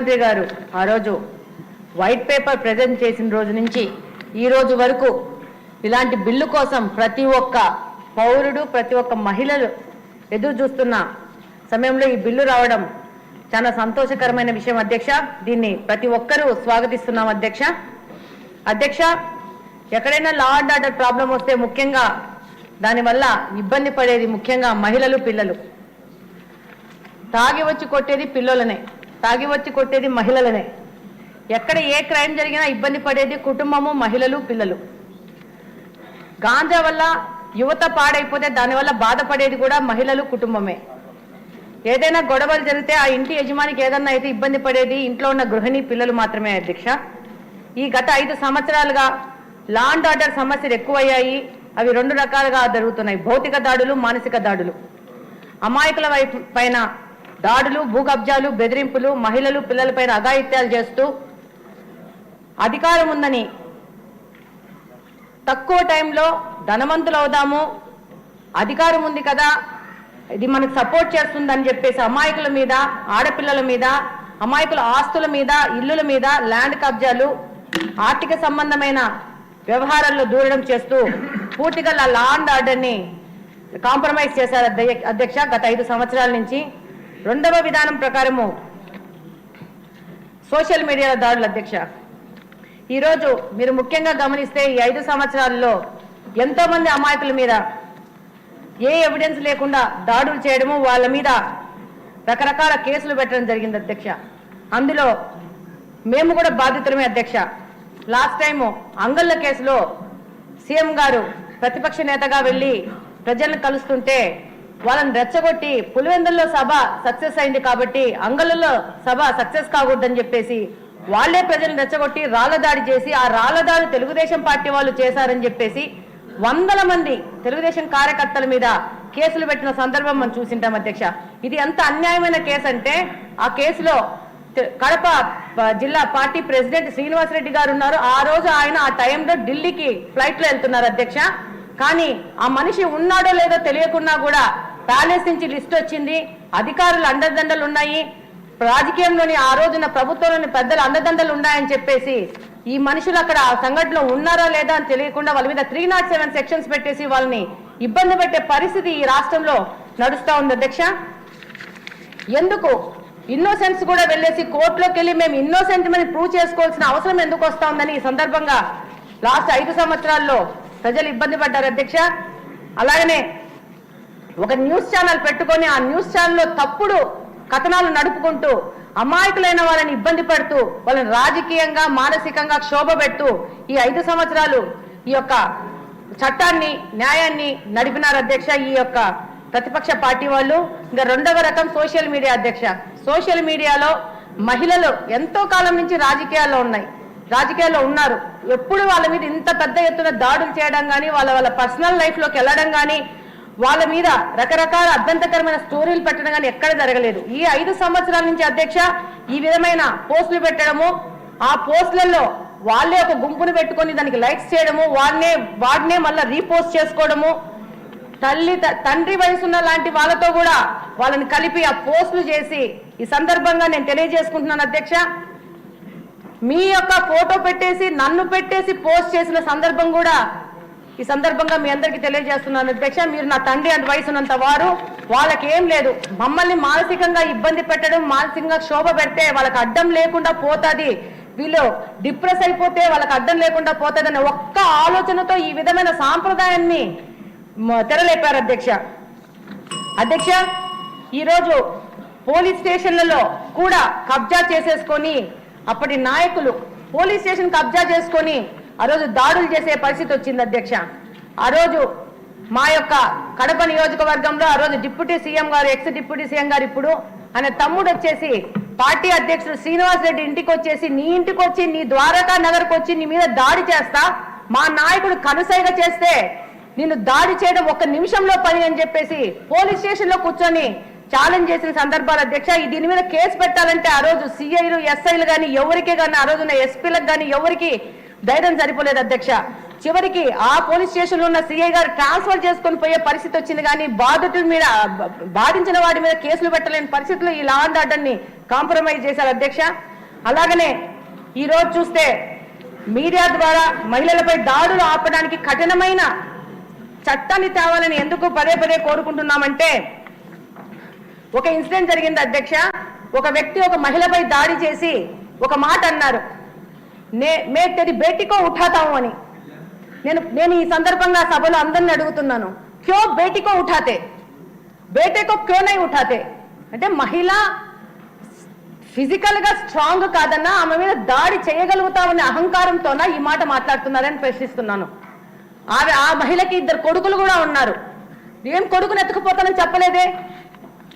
మంత్రి గారు ఆ రోజు వైట్ పేపర్ ప్రెజెంట్ చేసిన రోజు నుంచి ఈ రోజు వరకు ఇలాంటి బిల్లు కోసం ప్రతి ఒక్క పౌరుడు ప్రతి ఒక్క మహిళలు ఎదురు చూస్తున్న సమయంలో ఈ బిల్లు రావడం చాలా సంతోషకరమైన విషయం అధ్యక్ష. దీన్ని ప్రతి ఒక్కరూ స్వాగతిస్తున్నాం అధ్యక్ష. అధ్యక్ష, ఎక్కడైనా లా అండ్ ఆర్డర్ ప్రాబ్లం వస్తే ముఖ్యంగా దానివల్ల ఇబ్బంది పడేది ముఖ్యంగా మహిళలు, పిల్లలు. తాగి వచ్చి కొట్టేది పిల్లలనే, తాగి వచ్చి కొట్టేది మహిళలనే. ఎక్కడ ఏ క్రైమ్ జరిగినా ఇబ్బంది పడేది కుటుంబము, మహిళలు, పిల్లలు. గాంజా వల్ల యువత పాడైపోతే దానివల్ల బాధపడేది కూడా మహిళలు, కుటుంబమే. ఏదైనా గొడవలు జరిగితే ఆ ఇంటి యజమానికి ఏదన్నా అయితే ఇబ్బంది పడేది ఇంట్లో ఉన్న గృహిణి, పిల్లలు మాత్రమే అధ్యక్ష. ఈ గత 5 సంవత్సరాలుగా లా అండ్ ఆర్డర్ సమస్యలు ఎక్కువయ్యాయి. అవి 2 రకాలుగా జరుగుతున్నాయి: భౌతిక దాడులు, మానసిక దాడులు. అమాయకుల పైన దాడులు, భూకబ్జాలు, బెదిరింపులు, మహిళలు, పిల్లలపైన అఘాయిత్యాలు చేస్తూ అధికారం ఉందని తక్కువ టైంలో ధనవంతులు అవుదాము, అధికారం ఉంది కదా ఇది మనకు సపోర్ట్ చేస్తుందని చెప్పేసి అమాయకుల మీద, ఆడపిల్లల మీద, అమాయకుల ఆస్తుల మీద, ఇల్లుల మీద ల్యాండ్ కబ్జాలు, ఆర్థిక సంబంధమైన వ్యవహారాల్లో దూరడం చేస్తూ పూర్తిగా లా అండ్ ఆర్డర్ని కాంప్రమైజ్ చేశారు అధ్యక్ష గత 5 సంవత్సరాల నుంచి. 2వ విధానం ప్రకారము సోషల్ మీడియాలో దాడులు అధ్యక్ష. ఈరోజు మీరు ముఖ్యంగా గమనిస్తే ఈ 5 సంవత్సరాల్లో ఎంతో మంది అమాయకుల మీద ఏ ఎవిడెన్స్ లేకుండా దాడులు చేయడము, వాళ్ళ మీద రకరకాల కేసులు పెట్టడం జరిగింది అధ్యక్ష. అందులో మేము కూడా బాధితులమే అధ్యక్ష. లాస్ట్ టైము అంగళ్ళ కేసులో సీఎం గారు ప్రతిపక్ష నేతగా వెళ్ళి ప్రజలను కలుస్తుంటే వాళ్ళని రెచ్చగొట్టి పులివెందుల్లో సభ సక్సెస్ అయింది కాబట్టి అంగళ్ళలో సభ సక్సెస్ కాకూడదని చెప్పేసి వాళ్లే ప్రజలను రెచ్చగొట్టి రాళ్ల దాడి చేసి ఆ రాళ్ల దాడి తెలుగుదేశం పార్టీ వాళ్ళు చేశారని చెప్పేసి వందల మంది తెలుగుదేశం కార్యకర్తల మీద కేసులు పెట్టిన సందర్భం మనం చూసింటాం అధ్యక్ష. ఇది ఎంత అన్యాయమైన కేసు అంటే ఆ కేసులో కడప జిల్లా పార్టీ ప్రెసిడెంట్ శ్రీనివాసరెడ్డి గారు ఉన్నారు. ఆ రోజు ఆయన ఆ టైంలో ఢిల్లీకి ఫ్లైట్ లో వెళ్తున్నారు అధ్యక్ష. కానీ ఆ మనిషి ఉన్నాడో లేదో తెలియకున్నా కూడా ప్యాలెస్ నుంచి లిస్ట్ వచ్చింది, అధికారులు అండదండలు ఉన్నాయి, రాజకీయంలోని ఆ రోజున ప్రభుత్వంలోని పెద్దలు అండదండలు ఉన్నాయని చెప్పేసి ఈ మనుషులు అక్కడ ఆ సంఘటనలో ఉన్నారా లేదా అని తెలియకుండా వాళ్ళ మీద 307 సెక్షన్స్ పెట్టేసి వాళ్ళని ఇబ్బంది పెట్టే పరిస్థితి ఈ రాష్ట్రంలో నడుస్తా ఉంది అధ్యక్ష. ఎందుకు ఇన్నోసెన్స్ కూడా వెళ్ళేసి కోర్టులోకి వెళ్ళి మేము ఇన్నోసెంట్ అని ప్రూవ్ చేసుకోవాల్సిన అవసరం ఎందుకు వస్తా ఉందని ఈ సందర్భంగా లాస్ట్ 5 సంవత్సరాల్లో ప్రజలు ఇబ్బంది పడ్డారు అధ్యక్ష. అలాగనే ఒక న్యూస్ ఛానల్ పెట్టుకొని ఆ న్యూస్ ఛానల్లో తప్పుడు కథనాలు నడుపుకుంటూ అమాయకులైన వాళ్ళని ఇబ్బంది పడుతూ వాళ్ళని రాజకీయంగా, మానసికంగా క్షోభ పెడుతూ ఈ 5 సంవత్సరాలు ఈ యొక్క చట్టాన్ని, న్యాయాన్ని నడిపినారు అధ్యక్ష ఈ యొక్క ప్రతిపక్ష పార్టీ వాళ్ళు. ఇంకా 2వ రకం సోషల్ మీడియా అధ్యక్ష. సోషల్ మీడియాలో మహిళలు ఎంతో కాలం నుంచి రాజకీయాల్లో ఉన్నారు. ఎప్పుడు వాళ్ళ మీద ఇంత పెద్ద ఎత్తున దాడులు చేయడం కానీ, వాళ్ళ పర్సనల్ లైఫ్లోకి వెళ్ళడం కానీ, వాళ్ళ మీద రకరకాల అభ్యంతరకరమైన స్టోరీలు పెట్టడం కానీ ఎక్కడ జరగలేదు. ఈ 5 సంవత్సరాల నుంచి అధ్యక్ష ఈ విధమైన పోస్టులు పెట్టడము, ఆ పోస్టులలో వాళ్ళే ఒక గుంపును పెట్టుకొని దానికి లైక్స్ చేయడము, వాడినే మళ్ళీ రీపోస్ట్ చేసుకోవడము, తండ్రి వయసున్న లాంటి వాళ్ళతో కూడా వాళ్ళని కలిపి ఆ పోస్టులు చేసి ఈ సందర్భంగా నేను తెలియజేసుకుంటున్నాను అధ్యక్ష. మీ యొక్క ఫోటో పెట్టేసి నన్ను పెట్టేసి పోస్ట్ చేసిన సందర్భం కూడా ఈ సందర్భంగా మీ అందరికీ తెలియజేస్తున్నాను అధ్యక్ష. మీరు నా తండ్రి అంత వయసున్నంత వారు, వాళ్ళకి ఏం లేదు. మమ్మల్ని మానసికంగా ఇబ్బంది పెట్టడం, మానసికంగా క్షోభ పెడితే వాళ్ళకి అడ్డం లేకుండా పోతుంది, వీళ్ళు డిప్రెస్ అయిపోతే వాళ్ళకి అడ్డం లేకుండా పోతుంది అనే ఒక్క ఆలోచనతో ఈ విధమైన సాంప్రదాయాన్ని తెరలేపారు అధ్యక్ష. ఈరోజు పోలీస్ స్టేషన్లలో కూడా కబ్జా చేసేసుకొని అప్పటి నాయకులు పోలీస్ స్టేషన్ కబ్జా చేసుకొని ఆ రోజు దాడులు చేసే పరిస్థితి వచ్చింది అధ్యక్ష. ఆ రోజు మా యొక్క కడప నియోజకవర్గంలో ఆ రోజు డిప్యూటీ సీఎం గారు, ఎక్స్ డిప్యూటీ సీఎం గారు ఇప్పుడు ఆయన తమ్ముడు వచ్చేసి పార్టీ అధ్యక్షుడు శ్రీనివాస్ రెడ్డి ఇంటికి వచ్చేసి, నీ ఇంటికి వచ్చి, నీ ద్వారకా నగర్కి వచ్చి నీ మీద దాడి చేస్తా, మా నాయకుడు కనుసైగ చేస్తే నిన్ను దాడి చేయడం 1 నిమిషంలో పని అని చెప్పేసి పోలీస్ స్టేషన్ లో కూర్చొని ఛాలెంజ్ చేసిన సందర్భాలు అధ్యక్ష. దీని మీద కేసు పెట్టాలంటే ఆ రోజు సిఐలు, ఎస్ఐలు కానీ ఎవరికి కానీ, ఆ రోజున ఎస్పీలకు కానీ ఎవరికి ధైర్యం సరిపోలేదు అధ్యక్ష. చివరికి ఆ పోలీస్ స్టేషన్ లో ఉన్న సిఐ గారు ట్రాన్స్ఫర్ చేసుకొని పోయే పరిస్థితి వచ్చింది. కానీ బాధితుల మీద, బాధించిన వాడి మీద కేసులు పెట్టలేని పరిస్థితుల్లో ఈ లా అండ్ ఆర్డర్ ని కాంప్రమైజ్ చేశారు అధ్యక్ష. అలాగనే ఈరోజు చూస్తే మీడియా ద్వారా మహిళలపై దాడులు ఆపడానికి కఠినమైన చట్టాన్ని తేవాలని ఎందుకు పదే పదే కోరుకుంటున్నామంటే, ఒక ఇన్సిడెంట్ జరిగింది అధ్యక్ష. ఒక వ్యక్తి ఒక మహిళపై దాడి చేసి ఒక మాట అన్నారు, మే తెరి బేటీకో ఉఠాతాము అని. నేను ఈ సందర్భంగా సభలో అందరిని అడుగుతున్నాను, క్యో బేటీకో ఉఠాతే, బేటేకో క్యో నై ఉఠాతే? అంటే మహిళ ఫిజికల్ గా స్ట్రాంగ్ కాదన్నా ఆమె మీద దాడి చేయగలుగుతామనే అహంకారంతోనా ఈ మాట మాట్లాడుతున్నారని ప్రశ్నిస్తున్నాను. ఆ మహిళకి 2 కొడుకులు కూడా ఉన్నారు. ఏం కొడుకుని ఎత్తుకుపోతానని చెప్పలేదే,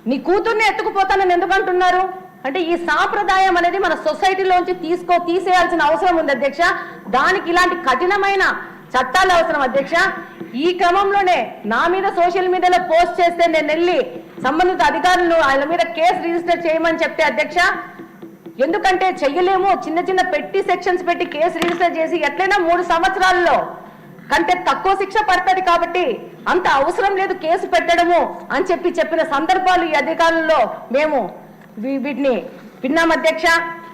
నీ కూతుర్ని ఎత్తుకుపోతానని ఎందుకు అంటున్నారు? అంటే ఈ సాంప్రదాయం అనేది మన సొసైటీలోంచి తీసేయాల్సిన అవసరం ఉంది అధ్యక్ష. దానికి ఇలాంటి కఠినమైన చట్టాలు అవసరం అధ్యక్ష. ఈ క్రమంలోనే నా మీద సోషల్ మీడియాలో పోస్ట్ చేస్తే నేను వెళ్ళి సంబంధిత అధికారులు ఆయన మీద కేసు రిజిస్టర్ చేయమని చెప్తే అధ్యక్ష, ఎందుకంటే చెయ్యలేము, చిన్న చిన్న పెట్టి సెక్షన్స్ పెట్టి కేసు రిజిస్టర్ చేసి ఎట్లయినా 3 సంవత్సరాల్లో కంటే తక్కువ శిక్ష పడుతుంది కాబట్టి అంత అవసరం లేదు కేసు పెట్టడము అని చెప్పిన సందర్భాలు ఈ అధికారుల్లో మేము వీటిని విన్నాం అధ్యక్ష.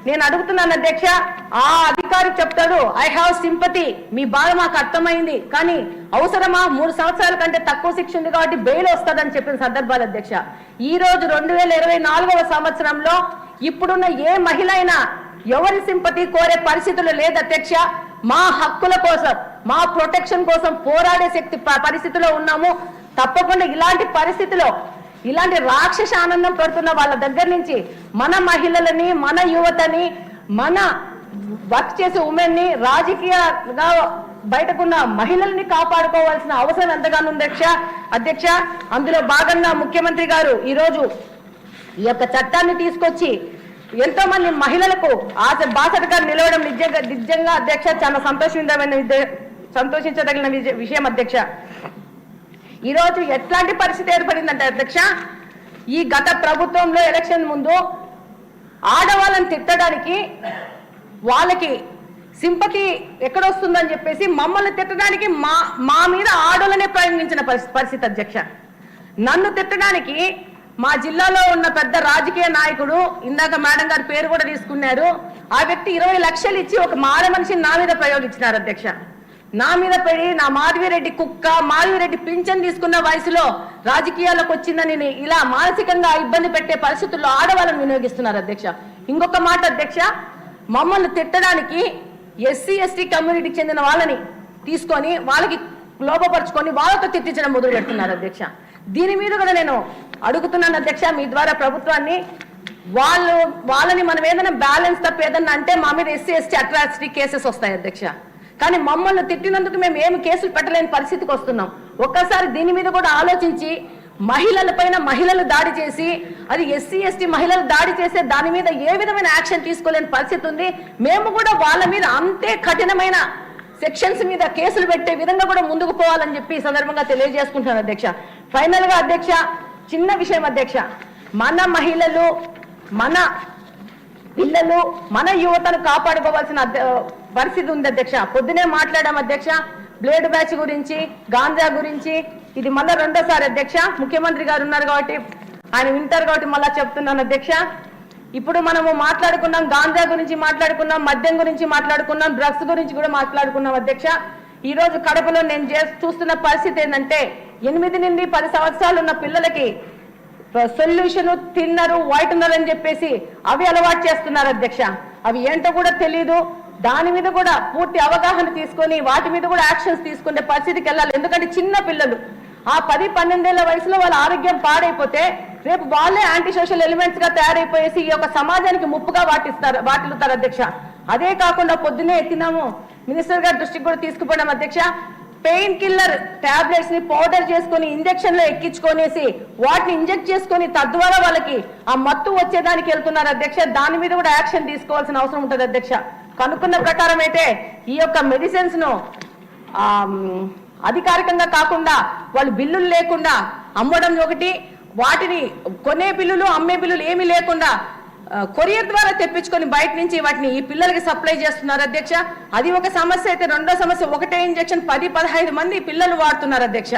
నేను అడుగుతున్నాను అధ్యక్ష, ఆ అధికారి చెప్తాడు ఐ హ్యావ్ సింపతి, మీ బాధ మాకు అర్థమైంది, కానీ అవసరమా 3 సంవత్సరాల కంటే తక్కువ శిక్ష ఉంది కాబట్టి బెయిల్ వస్తుందని చెప్పిన సందర్భాలు అధ్యక్ష. ఈ రోజు 2024వ సంవత్సరంలో ఇప్పుడున్న ఏ మహిళ అయినా ఎవరి సింపతి కోరే పరిస్థితులు లేదు అధ్యక్ష. మా హక్కుల కోసం, మా ప్రొటెక్షన్ కోసం పోరాడే శక్తి పరిస్థితిలో ఉన్నాము. తప్పకుండా ఇలాంటి పరిస్థితిలో ఇలాంటి రాక్షస ఆనందం పడుతున్న వాళ్ళ దగ్గర నుంచి మన మహిళలని, మన యువతని, మన వర్క్ చేసే ఉమెన్ని, రాజకీయంగా బయటకున్న మహిళల్ని కాపాడుకోవాల్సిన అవసరం ఎంతగానో ఉంది అధ్యక్ష. అందులో భాగంగా ముఖ్యమంత్రి గారు ఈరోజు ఈ యొక్క చట్టాన్ని తీసుకొచ్చి ఎంతో మంది మహిళలకు బాసటగా నిలవడం నిజంగా అధ్యక్ష చాలా సంతోషించదగిన విషయం అధ్యక్ష. ఈరోజు ఎట్లాంటి పరిస్థితి ఏర్పడిందంటే అధ్యక్ష, ఈ గత ప్రభుత్వంలో ఎలక్షన్ ముందు ఆడవాళ్ళని తిట్టడానికి వాళ్ళకి సింపతి ఎక్కడొస్తుందని చెప్పేసి మమ్మల్ని తిట్టడానికి మా మీద ఆడోళ్ళనే ప్రయోగించిన పరిస్థితి అధ్యక్ష. నన్ను తిట్టడానికి మా జిల్లాలో ఉన్న పెద్ద రాజకీయ నాయకుడు, ఇందాక మేడం గారి పేరు కూడా తీసుకున్నారు, ఆ వ్యక్తి 20 లక్షలు ఇచ్చి ఒక మాడ మనిషిని నా మీద ప్రయోగించినారు అధ్యక్ష. నా మీద పడి నా మాధవిరెడ్డి కుక్క, మాధవిరెడ్డి పింఛన్ తీసుకున్న వయసులో రాజకీయాల్లోకి వచ్చిందని ఇలా మానసికంగా ఇబ్బంది పెట్టే పరిస్థితుల్లో ఆడవాళ్ళని వినియోగిస్తున్నారు అధ్యక్ష. ఇంకొక మాట అధ్యక్ష, మమ్మల్ని తిట్టడానికి ఎస్సీ ఎస్టీ కమ్యూనిటీకి చెందిన వాళ్ళని తీసుకొని వాళ్ళకి లోపపరుచుకొని వాళ్ళతో తిట్టించడం మొదలు పెడుతున్నారు అధ్యక్ష. దీని మీద కూడా నేను అడుగుతున్నాను అధ్యక్ష, మీ ద్వారా ప్రభుత్వాన్ని, వాళ్ళని మనం ఏదైనా బ్యాలెన్స్ తప్ప ఏదన్నా అంటే మా మీద ఎస్సీ ఎస్టీ అట్రాసిటీ కేసెస్ వస్తాయి అధ్యక్ష. కానీ మమ్మల్ని తిట్టినందుకు మేము ఏమి కేసులు పెట్టలేని పరిస్థితికి వస్తున్నాం. ఒక్కసారి దీని మీద కూడా ఆలోచించి మహిళలపైన మహిళలు దాడి చేసి, అది ఎస్సీ ఎస్టీ మహిళలు దాడి చేసే దాని మీద ఏ విధమైన యాక్షన్ తీసుకోలేని పరిస్థితి ఉంది. మేము కూడా వాళ్ళ మీద అంతే కఠినమైన సెక్షన్స్ మీద కేసులు పెట్టే విధంగా కూడా ముందుకు పోవాలని చెప్పి ఈ సందర్భంగా తెలియజేసుకుంటున్నాను అధ్యక్ష. ఫైనల్ గా అధ్యక్ష, చిన్న విషయం అధ్యక్ష, మన మహిళలు, మన పిల్లలు, మన యువతను కాపాడుకోవాల్సిన పరిస్థితి ఉంది అధ్యక్ష. పొద్దునే మాట్లాడాం అధ్యక్ష, బ్లేడ్ బ్యాచ్ గురించి, గాంజా గురించి. ఇది మళ్ళా 2వ సారి అధ్యక్ష. ముఖ్యమంత్రి గారు ఉన్నారు కాబట్టి ఆయన వింటారు కాబట్టి మళ్ళా చెప్తున్నాను అధ్యక్ష. ఇప్పుడు మనము మాట్లాడుకున్నాం, గాంజా గురించి మాట్లాడుకున్నాం, మద్యం గురించి మాట్లాడుకున్నాం, డ్రగ్స్ గురించి కూడా మాట్లాడుకున్నాం అధ్యక్ష. ఈ రోజు కడపలో నేను చూస్తున్న పరిస్థితి ఏంటంటే, 8 నుండి 10 సంవత్సరాలు ఉన్న పిల్లలకి సొల్యూషన్ తిన్నరు, వైట్నర్ అని చెప్పేసి అవి అలవాటు చేస్తున్నారు అధ్యక్ష. అవి ఏంటో కూడా తెలీదు. దాని మీద కూడా పూర్తి అవగాహన తీసుకొని వాటి మీద కూడా యాక్షన్స్ తీసుకునే పరిస్థితికి వెళ్ళాలి. ఎందుకంటే చిన్న పిల్లలు ఆ 10-12 ఏళ్ల వయసులో వాళ్ళ ఆరోగ్యం పాడైపోతే రేపు వాళ్ళే యాంటీ సోషల్ ఎలిమెంట్స్ గా తయారైపోయేసి ఈ యొక్క సమాజానికి ముప్పుగా వాటిల్లుతారు అధ్యక్ష. అదే కాకుండా పొద్దునే ఎత్తినాము, మినిస్టర్ గారి దృష్టికి కూడా తీసుకుపోవడం అధ్యక్ష. పెయిన్ కిల్లర్ టాబ్లెట్స్ ని పౌడర్ చేసుకుని ఇంజెక్షన్ లో ఎక్కించుకొనేసి వాటిని ఇంజెక్ట్ చేసుకుని తద్వారా వాళ్ళకి ఆ మత్తు వచ్చేదానికి వెళ్తున్నారు అధ్యక్ష. దాని మీద కూడా యాక్షన్ తీసుకోవాల్సిన అవసరం ఉంటుంది అధ్యక్ష. కనుక్కున్న ప్రకారం అయితే ఈ యొక్క మెడిసిన్స్ ను అధికారికంగా కాకుండా వాళ్ళు బిల్లులు లేకుండా అమ్మడం ఒకటి, వాటిని కొనే బిల్లులు అమ్మే బిల్లులు ఏమీ లేకుండా కొరియర్ ద్వారా తెప్పించుకొని బయట నుంచి వాటిని ఈ పిల్లలకి సప్లై చేస్తున్నారు అధ్యక్ష. అది ఒక సమస్య అయితే, 2వ సమస్య ఒకటే ఇంజెక్షన్ 10-15 మంది పిల్లలు వాడుతున్నారు అధ్యక్ష.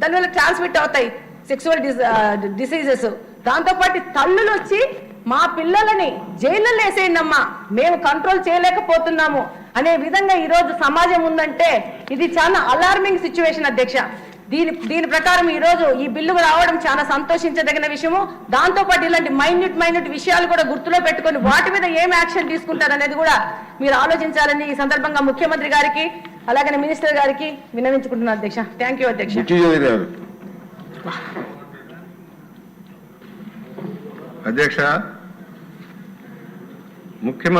దానివల్ల ట్రాన్స్మిట్ అవుతాయి సెక్సువల్ డిసీజెస్. దాంతోపాటు తల్లులు వచ్చి మా పిల్లలని జైల్లో వేసేయండి అమ్మా, మేము కంట్రోల్ చేయలేకపోతున్నాము అనే విధంగా ఈరోజు సమాజం ఉందంటే ఇది చాలా అలార్మింగ్ సిచ్యువేషన్ అధ్యక్ష. దీని ప్రకారం ఈరోజు ఈ బిల్లు రావడం చాలా సంతోషించదగిన విషయము. దాంతోపాటు ఇలాంటి మైన్యూట్ విషయాలు కూడా గుర్తులో పెట్టుకొని వాటి మీద ఏం యాక్షన్ తీసుకుంటారనేది కూడా మీరు ఆలోచించాలని ఈ సందర్భంగా ముఖ్యమంత్రి గారికి అలాగే మినిస్టర్ గారికి విన్నవించుకుంటున్నాను అధ్యక్ష. థ్యాంక్ యూ అధ్యక్ష. అధ్యక్ష, ముఖ్యమంత్రి